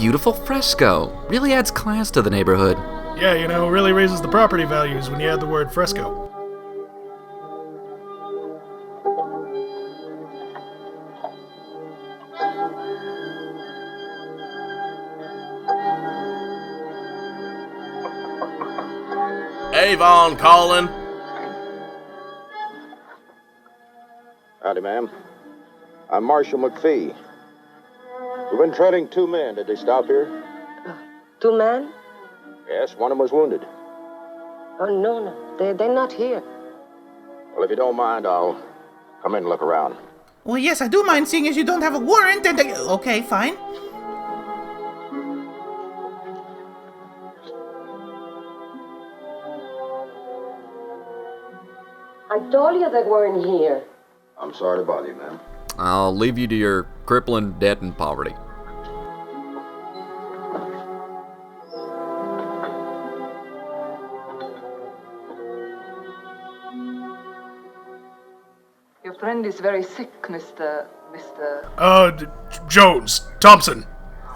beautiful fresco. Really adds class to the neighborhood. Yeah, really raises the property values when you add the word fresco. Avon calling. Howdy, ma'am. I'm Marshal McPhee. We've been trailing 2 men. Did they stop here? 2 men? Yes, one of them was wounded. Oh, no. They're not here. Well, if you don't mind, I'll come in and look around. Well, yes, I do mind, seeing as you don't have a warrant and... Okay, fine. I told you they weren't here. I'm sorry to bother you, ma'am. I'll leave you to your crippling debt and poverty. Your friend is very sick, Mr. Jones, Thompson,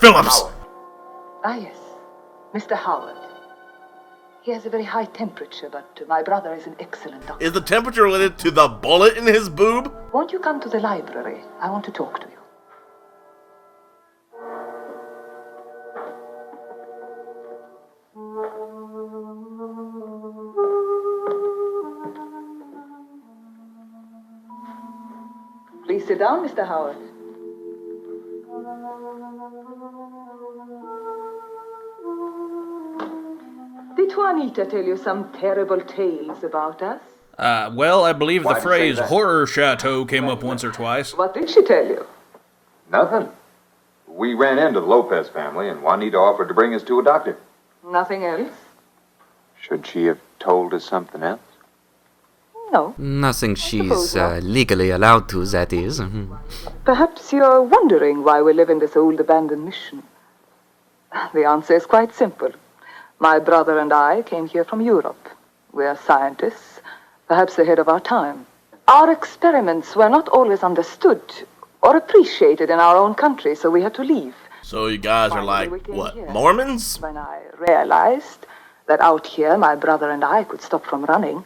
Phillips. Ah, yes, Mr. Howard. He has a very high temperature, but my brother is an excellent doctor. Is the temperature related to the bullet in his boob? Won't you come to the library? I want to talk to you. Please sit down, Mr. Howard. Did Juanita tell you some terrible tales about us? Well, I believe the phrase horror chateau came up once or twice. What did she tell you? Nothing. We ran into the Lopez family, and Juanita offered to bring us to a doctor. Nothing else? Should she have told us something else? No. Nothing she's legally allowed to, that is. Perhaps you're wondering why we live in this old abandoned mission. The answer is quite simple. My brother and I came here from Europe. We are scientists, perhaps ahead of our time. Our experiments were not always understood or appreciated in our own country, so we had to leave. So you guys are like, what, Mormons? When I realized that out here my brother and I could stop from running,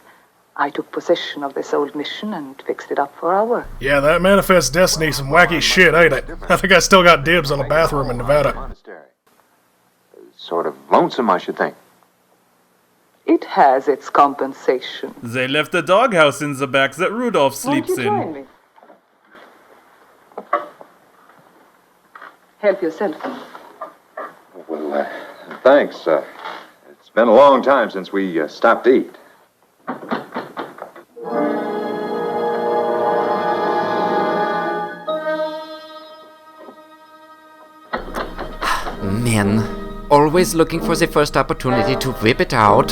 I took possession of this old mission and fixed it up for our work. Yeah, that Manifest Destiny some wacky shit, ain't it? I think I still got dibs on a bathroom in Nevada. Sort of lonesome, I should think. It has its compensation. They left a doghouse in the back that Rudolph sleeps Won't you join in. me? Help yourself. Well, thanks. It's been a long time since we stopped to eat. Men, always looking for the first opportunity to whip it out.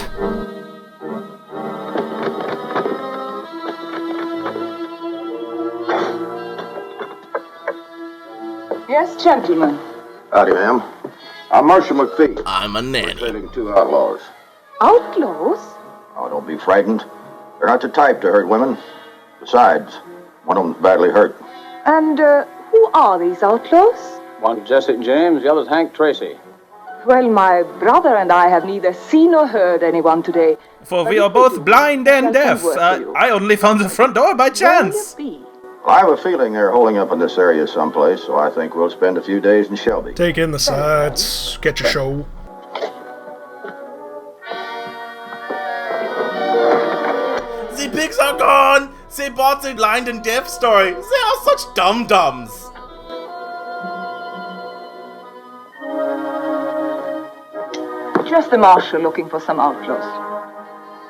Yes, gentlemen. Howdy, ma'am. I'm Marshal McPhee. I'm a nanny. Trailing 2 outlaws. Outlaws? Oh, don't be frightened. They're not the type to hurt women. Besides, one of them's badly hurt. And who are these outlaws? One's Jesse James, the other's Hank Tracy. Well, my brother and I have neither seen or heard anyone today. For we are both blind and deaf. I only found the front door by chance. I have a feeling they're holding up in this area someplace, so I think we'll spend a few days in Shelby. Take in the sights, get your show. The pigs are gone! They bought the blind and deaf story. They are such dum-dums. Just the marshal looking for some outlaws.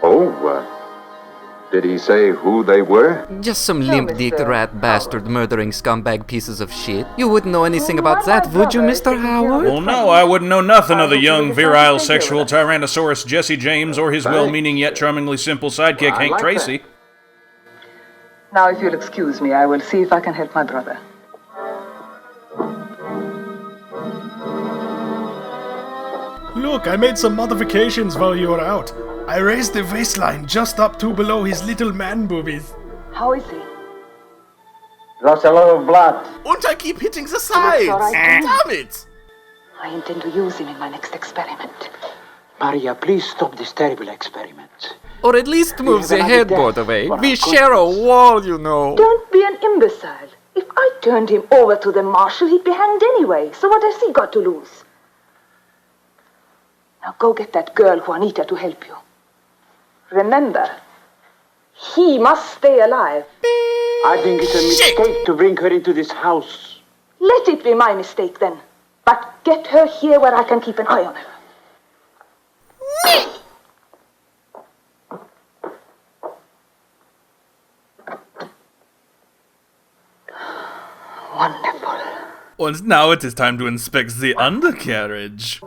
Oh, did he say who they were? Just some limp-dicked rat bastard murdering scumbag pieces of shit. You wouldn't know anything about that, would you, Mr. Howard? Well, no, I wouldn't know nothing of the young, virile, sexual Tyrannosaurus Jesse James or his well-meaning yet charmingly simple sidekick Hank Tracy. Now, if you'll excuse me, I will see if I can help my brother. Look, I made some modifications while you were out. I raised the waistline just up to below his little man boobies. How is he? Lost a lot of blood. And I keep hitting the sides. Right. Damn it! I intend to use him in my next experiment. Maria, please stop this terrible experiment. Or at least move the headboard away. We share a wall, you know. Don't be an imbecile. If I turned him over to the marshal, he'd be hanged anyway. So what has he got to lose? Now go get that girl, Juanita, to help you. Remember, he must stay alive. I think it's a mistake to bring her into this house. Let it be my mistake then. But get her here where I can keep an eye on her. Wonderful. And now it is time to inspect the undercarriage.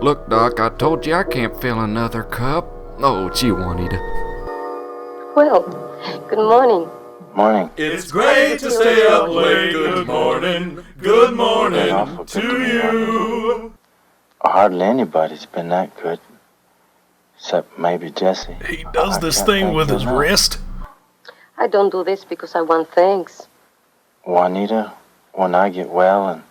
Look, Doc, I told you I can't fill another cup. Oh, gee, Juanita. Well, good morning. Morning. It's great to stay up late. Good morning to you. Hardly anybody's been that good. Except maybe Jesse. He does this thing with his wrist. I don't do this because I want thanks. Juanita, when I get well and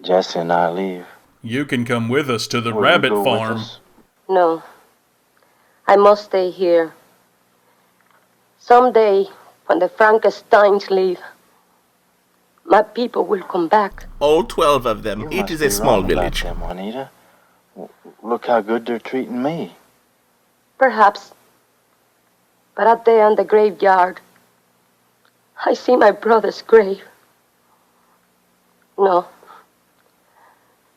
Jesse and I leave. You can come with us to the will you rabbit go with farm. us? No. I must stay here. Someday, when the Frankensteins leave, my people will come back. All 12 of them. You It must is be a small wrong about village. them, Juanita. Look how good they're treating me. Perhaps. But out there in the graveyard, I see my brother's grave. No.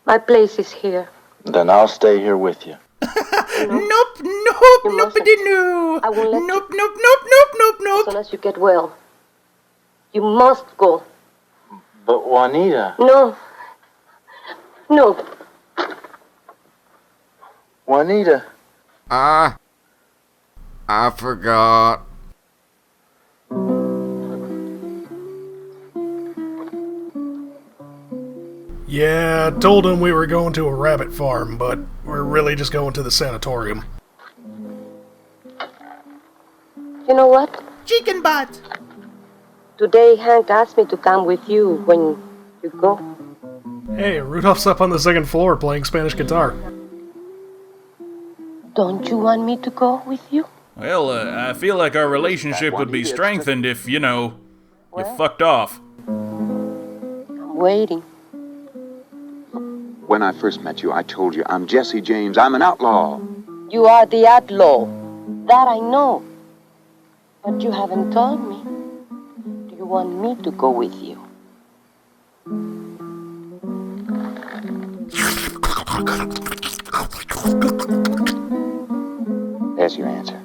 My place is here. Then I'll stay here with you. Nope, You mustn't. no. I won't let Nope, you. nope. As soon as you get well, you must go. But Juanita, No. No. Juanita. I forgot. Yeah, I told him we were going to a rabbit farm, but we're really just going to the sanatorium. You know what? Chicken butt. Today Hank asked me to come with you when you go. Hey, Rudolph's up on the second floor playing Spanish guitar. Don't you want me to go with you? Well, I feel like our relationship would be strengthened if, you know, you fucked off. I'm waiting. When I first met you, I told you, I'm Jesse James. I'm an outlaw. You are the outlaw. That I know. But you haven't told me. Do you want me to go with you? There's your answer.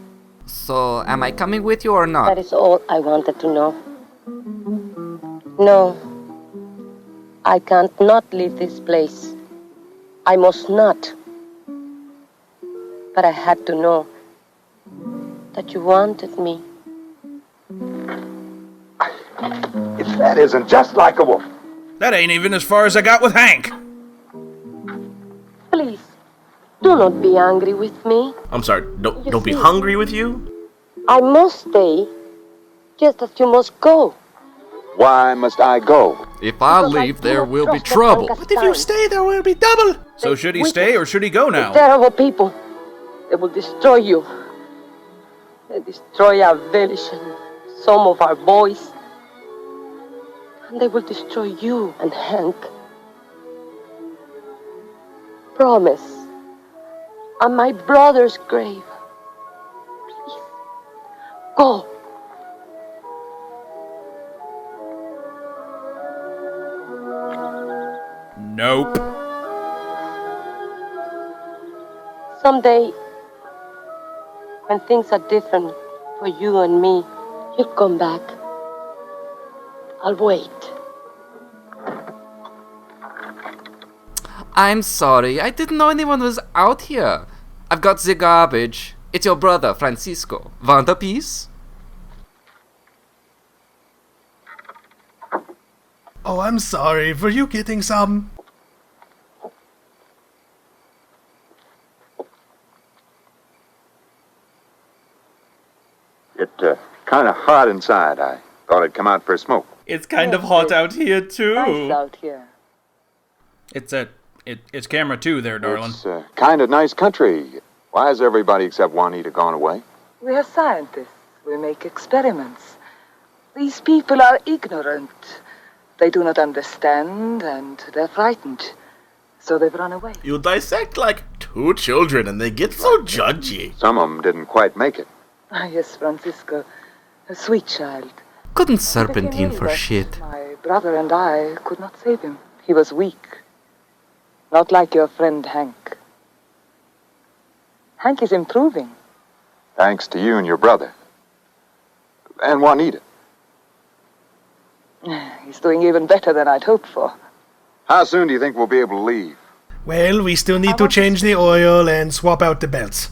So, am I coming with you or That not? is all I wanted to know. No. I can't not leave this place. I must not. But I had to know that you wanted me. If that isn't just like a wolf. That ain't even as far as I got with Hank. Please, do not be angry with me. I'm sorry, don't be see- hungry with you? I must stay, just as you must go. Why must I go? If I Because I leave, do there not will be trust the trouble. But if you stay, there will be double. So should he stay or should he go The now? terrible people, they will destroy you. They destroy our village and some of our boys. And they will destroy you and Hank. Promise. On my brother's grave. Please. Go. Nope. Someday, when things are different for you and me, you'll come back. I'll wait. I'm sorry, I didn't know anyone was out here. I've got the garbage. It's your brother, Francisco. Want a piece? Oh, I'm sorry. Were you getting some? It's kind of hot inside. I thought I'd come out for a smoke. It's kind of hot out here too. Nice out here. It's camera 2 there, darling. It's kind of nice country. Why has everybody except Juanita gone away? We are scientists. We make experiments. These people are ignorant. They do not understand, and they're frightened. So they've run away. You dissect like 2 children and they get so judgy. Some of them didn't quite make it. Ah, yes, Francisco. A sweet child. Couldn't serpentine for But shit. my brother and I could not save him. He was weak. Not like your friend Hank. Hank is improving. Thanks to you and your brother. And Juanita. He's doing even better than I'd hoped for. How soon do you think we'll be able to leave? Well, we still need to change the oil and swap out the belts.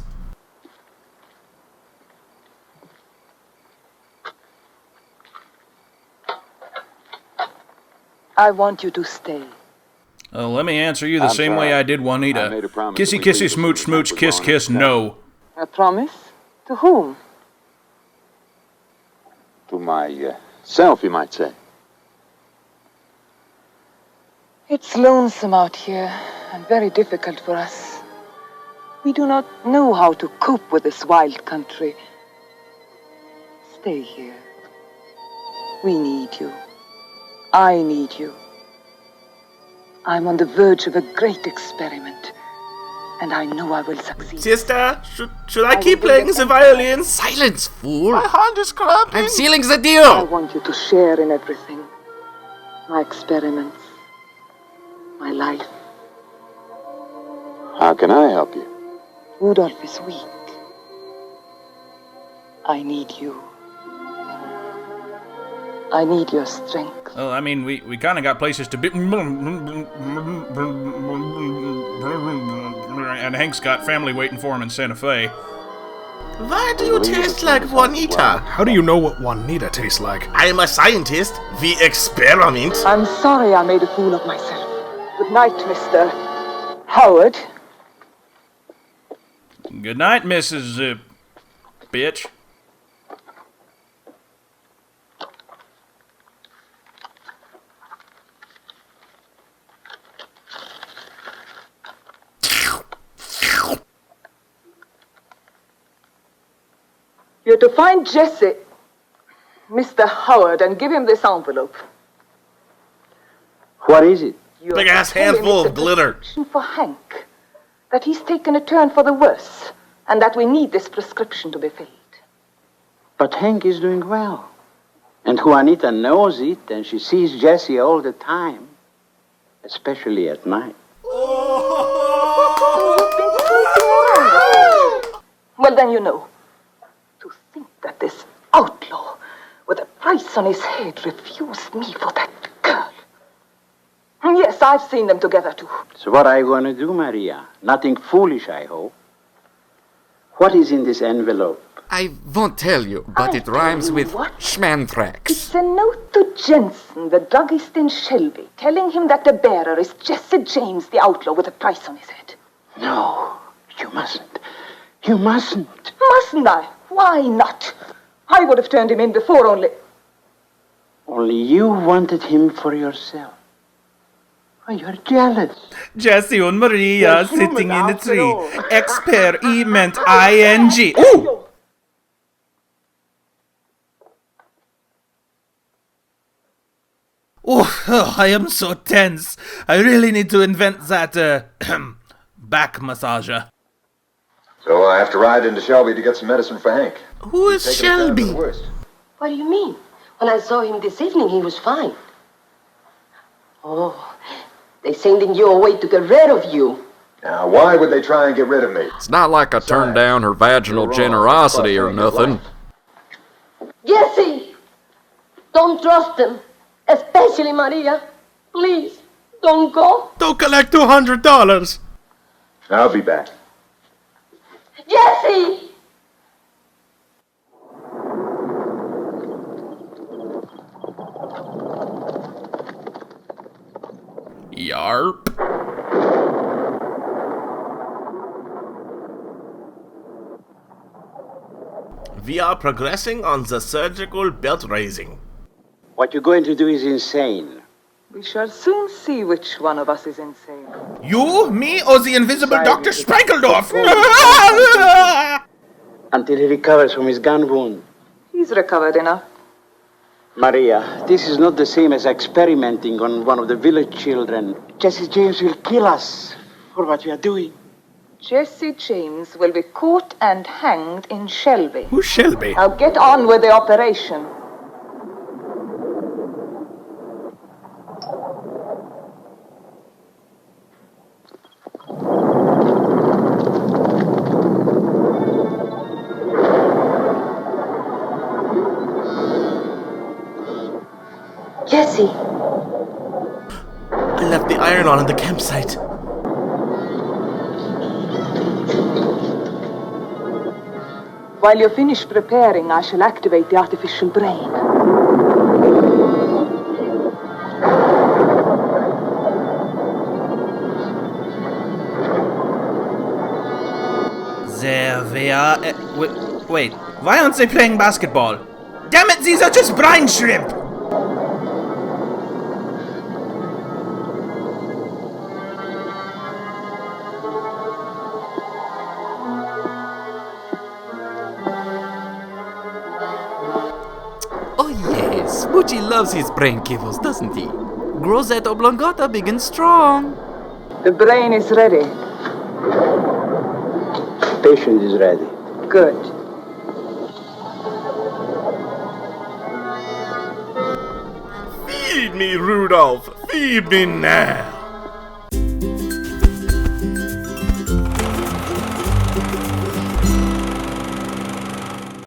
I want you to stay. Let me answer you the same way I did Juanita. I made a promise Kissy, that we'd kissy, leave smooch, this smooch, with kiss, Juanita. kiss, no. A promise? To whom? To myself, you might say. It's lonesome out here and very difficult for us. We do not know how to cope with this wild country. Stay here. We need you. I need you. I'm on the verge of a great experiment, and I know I will succeed. Sister, should I keep playing the violin? Silence, fool! My hand is cramping. I'm sealing the I deal! want you to share in everything. My experiments. My life. How can I help you? Rudolph is weak. I need you. I need your strength. Well, I mean, we kind of got places to be. And Hank's got family waiting for him in Santa Fe. Why do you taste like Juanita? How do you know what Juanita tastes like? I'm a scientist. We experiment. I'm sorry I made a fool of myself. Good night, Mr. Howard. Good night, Mrs. Bitch. You're to find Jesse, Mr. Howard, and give him this envelope. What is it? Big ass handful of glitter. For Hank, that he's taken a turn for the worse, and that we need this prescription to be filled. But Hank is doing well. And Juanita knows it, and she sees Jesse all the time. Especially at night. Well, then you know. To think that this outlaw, with a price on his head, refused me for that girl. Yes, I've seen them together, too. So what are you going to do, Maria? Nothing foolish, I hope. What is in this envelope? I won't tell you, but it rhymes with schmanthrax. It's a note to Jensen, the druggist in Shelby, telling him that the bearer is Jesse James, the outlaw with a price on his head. No, you mustn't. You mustn't. Mustn't I? Why not? I would have turned him in before, only... Only you wanted him for yourself. Oh, you're jealous. Jesse and Maria You're human sitting in a after tree. all. Experiment ing. Ooh! Oh, I am so tense. I really need to invent that, back massager. So I have to ride into Shelby to get some medicine for Hank. Who is Taking it down to the Shelby? worst. What do you mean? When I saw him this evening, he was fine. Oh, they're sending you away to get rid of you. Now, why would they try and get rid of me? It's not like I turned down her vaginal generosity or nothing. Jesse! Don't trust them. Especially Maria. Please, don't go. Don't collect $200. I'll be back. Jesse! Yarp. We are progressing on the surgical belt raising. What you're going to do is insane. We shall soon see which one of us is insane. You, me, or the invisible Dr. Spankeldorf? Until he recovers from his gun wound. He's recovered enough. Maria, this is not the same as experimenting on one of the village children. Jesse James will kill us for what we are doing. Jesse James will be caught and hanged in Shelby. Who's Shelby? Now get on with the operation. Jesse! I left the iron-on in the campsite. While you finish preparing, I shall activate the artificial brain. There we are. Wait, why aren't they playing basketball? Damn it, these are just brine shrimp! Oh yes, Smoochie loves his brain kibbles, doesn't he? Grows that oblongata big and strong. The brain is ready. Patient is ready. Good. Feed me, Rudolph! Feed me now!